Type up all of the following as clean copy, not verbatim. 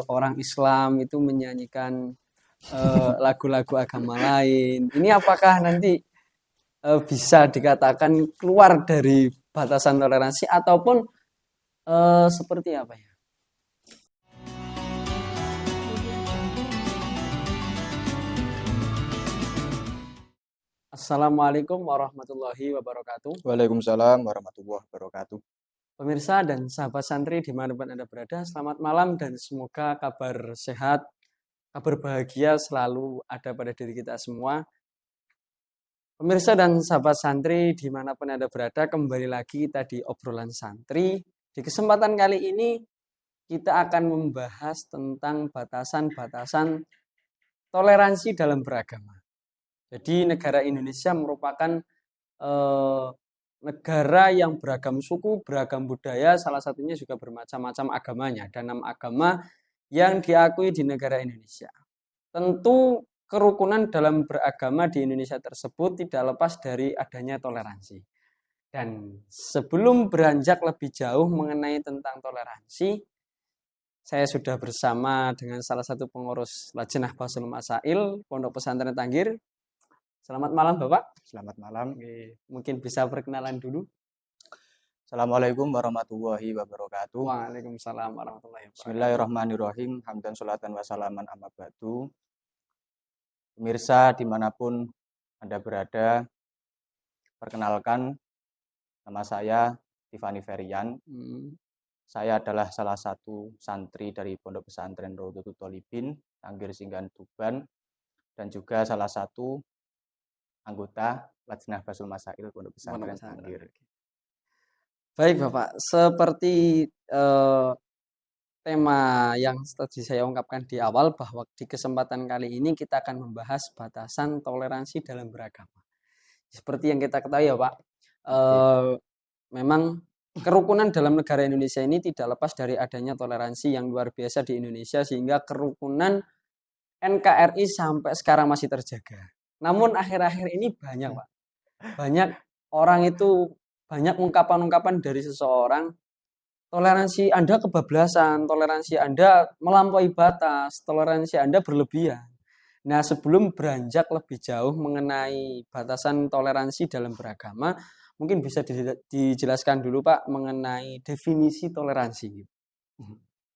orang Islam itu menyanyikan lagu-lagu agama lain. Ini apakah nanti bisa dikatakan keluar dari batasan toleransi ataupun seperti apa ya? Assalamualaikum warahmatullahi wabarakatuh. Waalaikumsalam warahmatullahi wabarakatuh. Pemirsa dan sahabat santri dimanapun Anda berada, selamat malam dan semoga kabar sehat, kabar bahagia selalu ada pada diri kita semua. Pemirsa dan sahabat santri dimanapun Anda berada, kembali lagi kita di obrolan santri. Di kesempatan kali ini kita akan membahas tentang batasan-batasan toleransi dalam beragama. Jadi negara Indonesia merupakan negara yang beragam suku, beragam budaya, salah satunya juga bermacam-macam agamanya. Ada 6 agama yang diakui di negara Indonesia. Tentu kerukunan dalam beragama di Indonesia tersebut tidak lepas dari adanya toleransi. Dan sebelum beranjak lebih jauh mengenai tentang toleransi, saya sudah bersama dengan salah satu pengurus Lajnah Bahsul Masail Pondok Pesantren Tanggir. Selamat malam Bapak. Selamat malam. Mungkin bisa perkenalan dulu. Assalamualaikum warahmatullahi wabarakatuh. Waalaikumsalam warahmatullahi wabarakatuh. Bismillahirrahmanirrahim. Hamdan sholatan wa salaman amma ba'du. Pemirsa dimanapun Anda berada, perkenalkan nama saya Tiffany Ferian. Saya adalah salah satu santri dari Pondok Pesantren Raudhatul Thalibin, Tanggir Singgahan Tuban, dan juga salah satu anggota Lajnah Bahsul Masail Pondok Pesantren Tanggir. Baik Bapak, seperti tema yang tadi saya ungkapkan di awal bahwa di kesempatan kali ini kita akan membahas batasan toleransi dalam beragama. Seperti yang kita ketahui ya Pak, memang kerukunan dalam negara Indonesia ini tidak lepas dari adanya toleransi yang luar biasa di Indonesia sehingga kerukunan NKRI sampai sekarang masih terjaga. Namun akhir-akhir ini banyak Pak, banyak orang itu, banyak ungkapan-ungkapan dari seseorang, toleransi Anda kebablasan, toleransi Anda melampaui batas, toleransi Anda berlebihan. Nah, sebelum beranjak lebih jauh mengenai batasan toleransi dalam beragama, mungkin bisa dijelaskan dulu Pak mengenai definisi toleransi.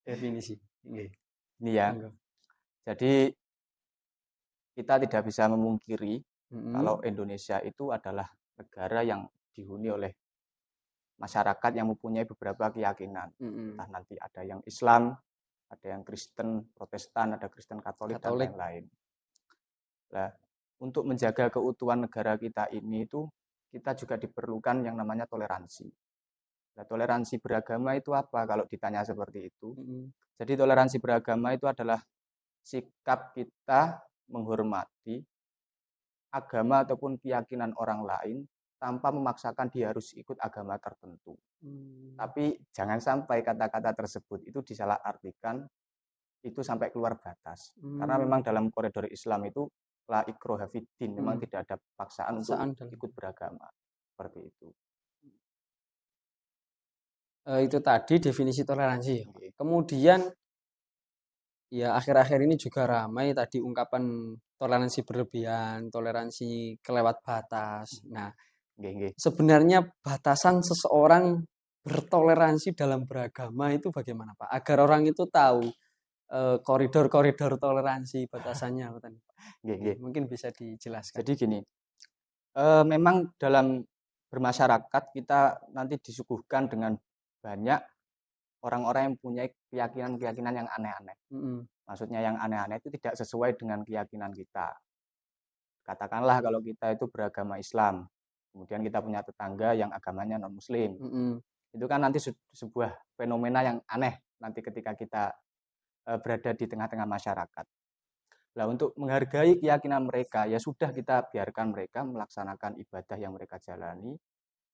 Definisi. Ini ya. Jadi kita tidak bisa memungkiri kalau Indonesia itu adalah negara yang dihuni oleh masyarakat yang mempunyai beberapa keyakinan. Entah nanti ada yang Islam, ada yang Kristen, Protestan, ada Kristen Katolik. Dan lain-lain. Nah, untuk menjaga keutuhan negara kita ini itu kita juga diperlukan yang namanya toleransi. Nah, toleransi beragama itu apa kalau ditanya seperti itu? Jadi toleransi beragama itu adalah sikap kita menghormati agama ataupun keyakinan orang lain tanpa memaksakan dia harus ikut agama tertentu. Tapi jangan sampai kata-kata tersebut itu disalahartikan, itu sampai keluar batas. Karena memang dalam koridor Islam itu la ikraha fiddin, memang tidak ada paksaan untuk ikut beragama. Seperti itu. Itu tadi definisi toleransi. Kemudian ya akhir-akhir ini juga ramai tadi ungkapan toleransi berlebihan, toleransi kelewat batas. Nah, sebenarnya batasan seseorang bertoleransi dalam beragama itu bagaimana Pak? Agar orang itu tahu koridor-koridor toleransi batasannya. Mungkin bisa dijelaskan. Jadi gini, memang dalam bermasyarakat kita nanti disuguhkan dengan banyak orang-orang yang punya keyakinan-keyakinan yang aneh-aneh. Maksudnya yang aneh-aneh itu tidak sesuai dengan keyakinan kita. Katakanlah kalau kita itu beragama Islam, kemudian kita punya tetangga yang agamanya non-Muslim. Itu kan nanti sebuah fenomena yang aneh nanti ketika kita berada di tengah-tengah masyarakat. Nah, untuk menghargai keyakinan mereka, ya sudah kita biarkan mereka melaksanakan ibadah yang mereka jalani,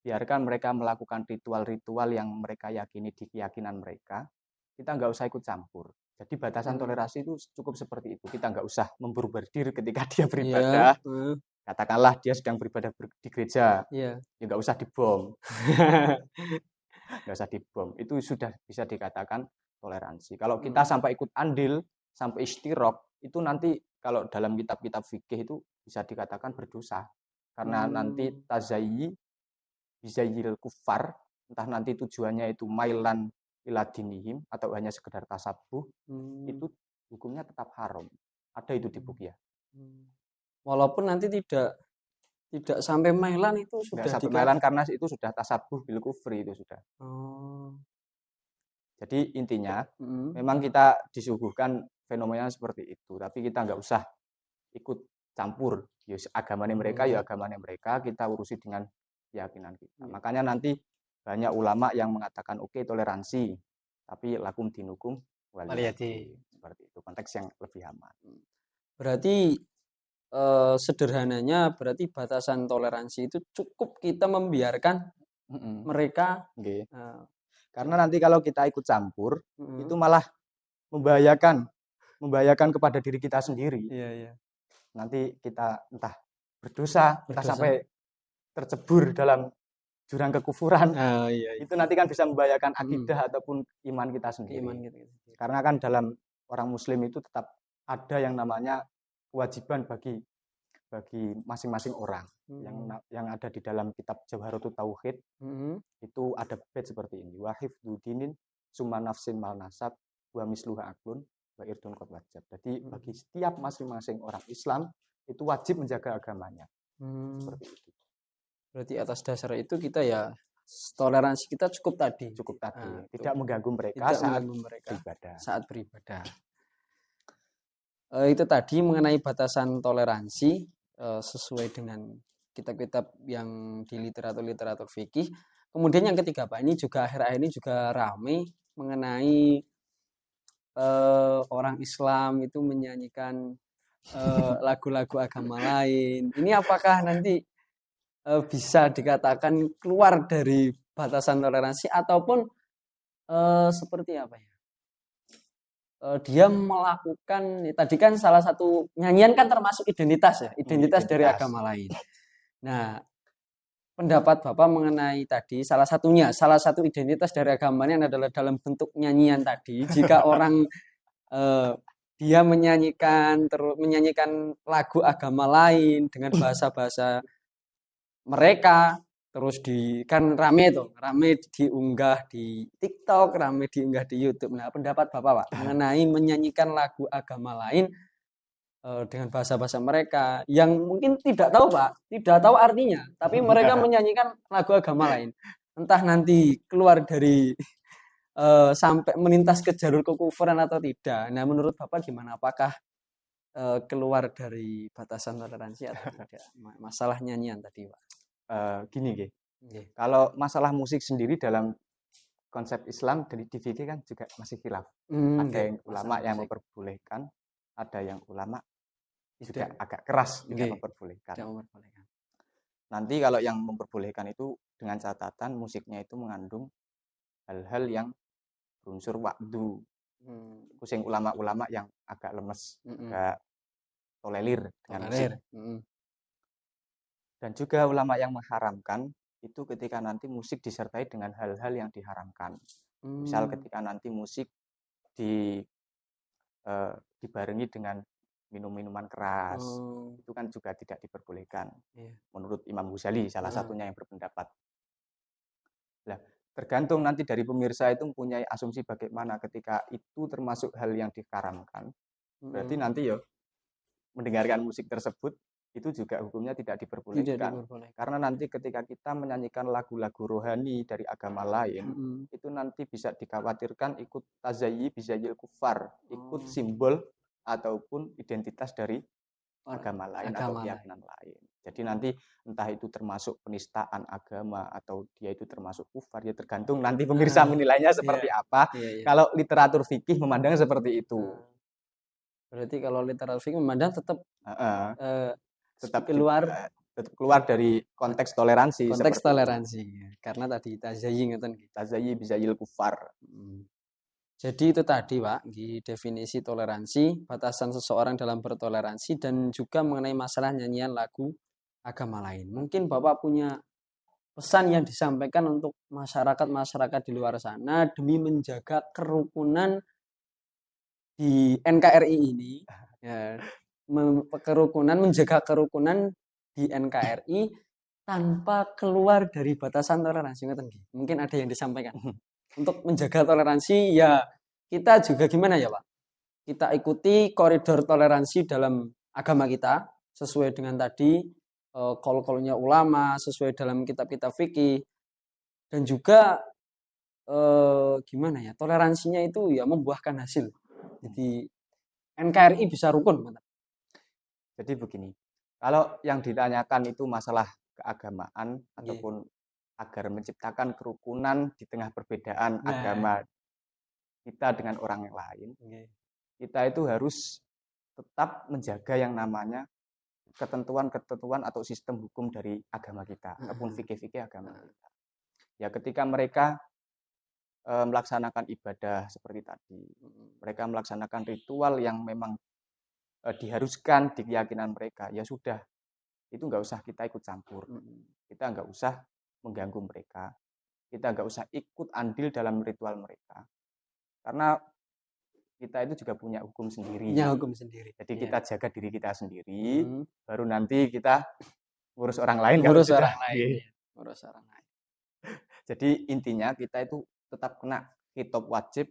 biarkan mereka melakukan ritual-ritual yang mereka yakini di keyakinan mereka, kita nggak usah ikut campur. Jadi batasan toleransi itu cukup seperti itu. Kita nggak usah memburu-berdir ketika dia beribadah. Katakanlah dia sedang beribadah di gereja, ya nggak usah dibom. Nggak usah dibom. Itu sudah bisa dikatakan toleransi. Kalau kita sampai ikut andil, sampai istirok, itu nanti kalau dalam kitab-kitab fikih itu bisa dikatakan berdosa. Karena nanti tazayyi bizayyil kufar, entah nanti tujuannya itu mailan ila dinihim atau hanya sekedar tasabuh, itu hukumnya tetap haram. Ada itu di buku ya. Walaupun nanti tidak sampai mailan itu sudah sampai mailan karena itu sudah tasabuh bil kufri itu sudah. Jadi intinya memang kita disuguhkan fenomena seperti itu, tapi kita nggak usah ikut campur. Ya agamanya mereka ya agamanya mereka, kita urusi dengan keyakinan kita. Makanya nanti banyak ulama yang mengatakan oke, toleransi, tapi lakum dinukum waliyadin. Seperti itu, konteks yang lebih aman. Berarti sederhananya berarti batasan toleransi itu cukup kita membiarkan mereka. Karena nanti kalau kita ikut campur itu malah membahayakan kepada diri kita sendiri. Nanti kita entah berdosa, entah sampai tercebur dalam jurang kekufuran. Itu nanti kan bisa membahayakan akidah ataupun iman kita sendiri. Karena kan dalam orang muslim itu tetap ada yang namanya kewajiban bagi masing-masing orang. Yang ada di dalam kitab Jawharatut Tauhid itu ada bait seperti ini, wa hifdzu dinin summa nafsin mal nasab wa misluha aklun wa irdun qad wajib. Jadi bagi setiap masing-masing orang Islam itu wajib menjaga agamanya. Seperti itu. Berarti atas dasar itu kita ya toleransi kita cukup tadi. Tidak mengganggu mereka saat beribadah. Itu tadi mengenai batasan toleransi sesuai dengan kitab-kitab yang di literatur fikih. Kemudian yang ketiga Pak, ini juga akhir-akhir ini juga ramai mengenai orang Islam itu menyanyikan lagu-lagu agama lain. Ini apakah nanti bisa dikatakan keluar dari batasan toleransi ataupun seperti apa ya? Dia melakukan, tadi kan salah satu nyanyian kan termasuk identitas dari agama lain. Nah, pendapat Bapak mengenai tadi salah satu identitas dari agamanya adalah dalam bentuk nyanyian tadi. Jika orang dia menyanyikan lagu agama lain dengan bahasa-bahasa mereka, terus kan rame diunggah di TikTok, rame diunggah di YouTube. Nah, pendapat Bapak Pak mengenai menyanyikan lagu agama lain dengan bahasa-bahasa mereka yang mungkin tidak tahu artinya, tapi mereka menyanyikan lagu agama lain. Entah nanti keluar dari sampai melintas ke jalur kekufuran atau tidak. Nah, menurut Bapak gimana? Apakah keluar dari batasan toleransi atau tidak? Masalah nyanyian tadi, Pak. Gini, kalau masalah musik sendiri dalam konsep Islam dari fikih kan juga masih khilaf. Ada yang ulama yang memperbolehkan, ada yang ulama juga agak keras tidak memperbolehkan. Nanti kalau yang memperbolehkan itu dengan catatan musiknya itu mengandung hal-hal yang berunsur waktu. Pusing ulama-ulama yang agak lemes, agak tolerir dengan musik. Dan juga ulama yang mengharamkan itu ketika nanti musik disertai dengan hal-hal yang diharamkan. Misal ketika nanti musik dibarengi dengan minum-minuman keras, itu kan juga tidak diperbolehkan. Menurut Imam Ghazali salah satunya yang berpendapat. Nah, tergantung nanti dari pemirsa itu mempunyai asumsi bagaimana ketika itu termasuk hal yang diharamkan. Berarti nanti ya mendengarkan musik tersebut itu juga hukumnya tidak diperbolehkan. Karena nanti ketika kita menyanyikan lagu-lagu rohani dari agama lain, itu nanti bisa dikhawatirkan ikut tazayyi bizayyil kufar, ikut simbol ataupun identitas dari agama lain atau keyakinan lain. Jadi nanti entah itu termasuk penistaan agama atau dia itu termasuk kufar, ya tergantung nanti pemirsa menilainya seperti apa. Kalau literatur fikih memandang seperti itu. Berarti kalau literatur fikih memandang tetap keluar dari konteks toleransi. Karena tadi tazayyi bizayyil kufar. Jadi itu tadi Pak, di definisi toleransi, batasan seseorang dalam bertoleransi dan juga mengenai masalah nyanyian lagu agama lain. Mungkin Bapak punya pesan yang disampaikan untuk masyarakat di luar sana demi menjaga kerukunan di NKRI ini, ya, menjaga kerukunan di NKRI tanpa keluar dari batasan toleransi. Mungkin ada yang disampaikan. Untuk menjaga toleransi, ya kita juga gimana ya Pak? Kita ikuti koridor toleransi dalam agama kita sesuai dengan tadi qaul-qaulnya ulama, sesuai dalam kitab-kitab fikih, dan juga gimana ya, toleransinya itu ya membuahkan hasil. Jadi NKRI bisa rukun. Jadi begini, kalau yang ditanyakan itu masalah keagamaan ataupun agar menciptakan kerukunan di tengah perbedaan agama kita dengan orang yang lain, kita itu harus tetap menjaga yang namanya ketentuan-ketentuan atau sistem hukum dari agama kita ataupun fikih-fikih agama kita. Ya ketika mereka melaksanakan ibadah seperti tadi, mereka melaksanakan ritual yang memang diharuskan di keyakinan mereka, ya sudah, itu nggak usah kita ikut campur, kita nggak usah mengganggu mereka, kita nggak usah ikut andil dalam ritual mereka, karena kita itu juga punya hukum sendiri. Ya, hukum sendiri. Jadi kita jaga diri kita sendiri, baru nanti kita ngurus orang lain. Ngurus orang lain. Jadi intinya kita itu tetap kena kitab wajib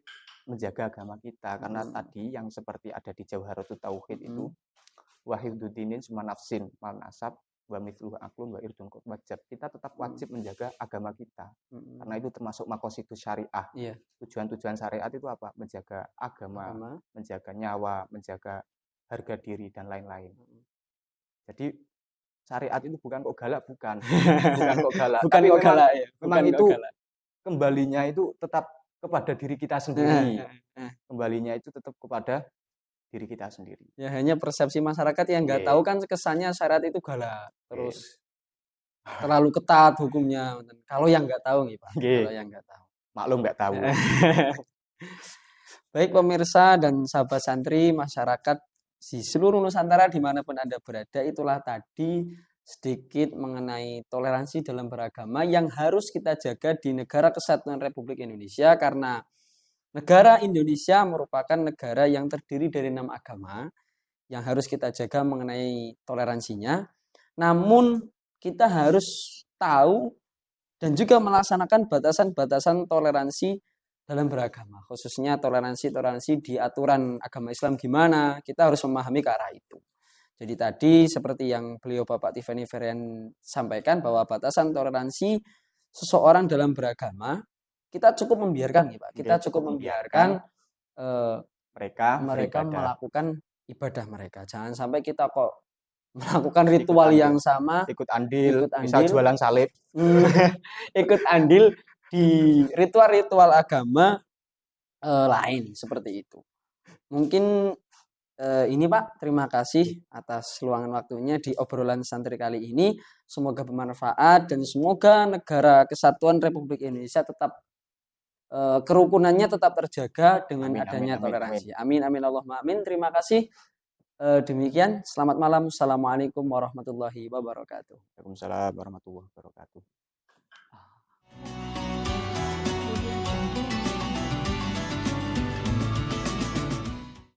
menjaga agama kita, karena tadi yang seperti ada di Jawharatul Tauhid itu wahidudinin suma nafsin mal nasab wa mithluhu aqlun wa irdun wajib. Kita tetap wajib menjaga agama kita. Karena itu termasuk maqasidus syariah. Tujuan-tujuan syariat itu apa? Menjaga agama, menjaga nyawa, menjaga harga diri dan lain-lain. Jadi syariat itu bukan kok galak, bukan kok galak. Tapi memang itu kembalinya itu tetap kepada diri kita sendiri. Kembalinya itu tetap kepada diri kita sendiri. Ya hanya persepsi masyarakat yang nggak tahu kan kesannya syariat itu galak, terus terlalu ketat hukumnya. Kalau yang nggak tahu nih Pak, kalau yang nggak tahu. Maklum nggak tahu. Baik pemirsa dan sahabat santri, masyarakat di seluruh Nusantara dimanapun Anda berada, itulah tadi sedikit mengenai toleransi dalam beragama yang harus kita jaga di negara kesatuan Republik Indonesia, karena negara Indonesia merupakan negara yang terdiri dari 6 agama yang harus kita jaga mengenai toleransinya. Namun kita harus tahu dan juga melaksanakan batasan-batasan toleransi dalam beragama, khususnya toleransi di aturan agama Islam gimana, kita harus memahami ke arah itu. Jadi tadi seperti yang beliau Bapak Tifani Ferian sampaikan, bahwa batasan toleransi seseorang dalam beragama, kita cukup membiarkan ya Pak. Kita cukup membiarkan mereka melakukan ibadah mereka. Jangan sampai kita kok melakukan ritual yang sama, ikut andil, misal jualan salib, ikut andil di ritual-ritual agama lain seperti itu. Mungkin ini Pak, terima kasih atas luangan waktunya di obrolan santri kali ini. Semoga bermanfaat dan semoga negara kesatuan Republik Indonesia tetap kerukunannya tetap terjaga dengan adanya toleransi. Amin amin Allahumma amin. Terima kasih. Demikian, selamat malam. Assalamualaikum warahmatullahi wabarakatuh. Waalaikumsalam warahmatullahi wabarakatuh.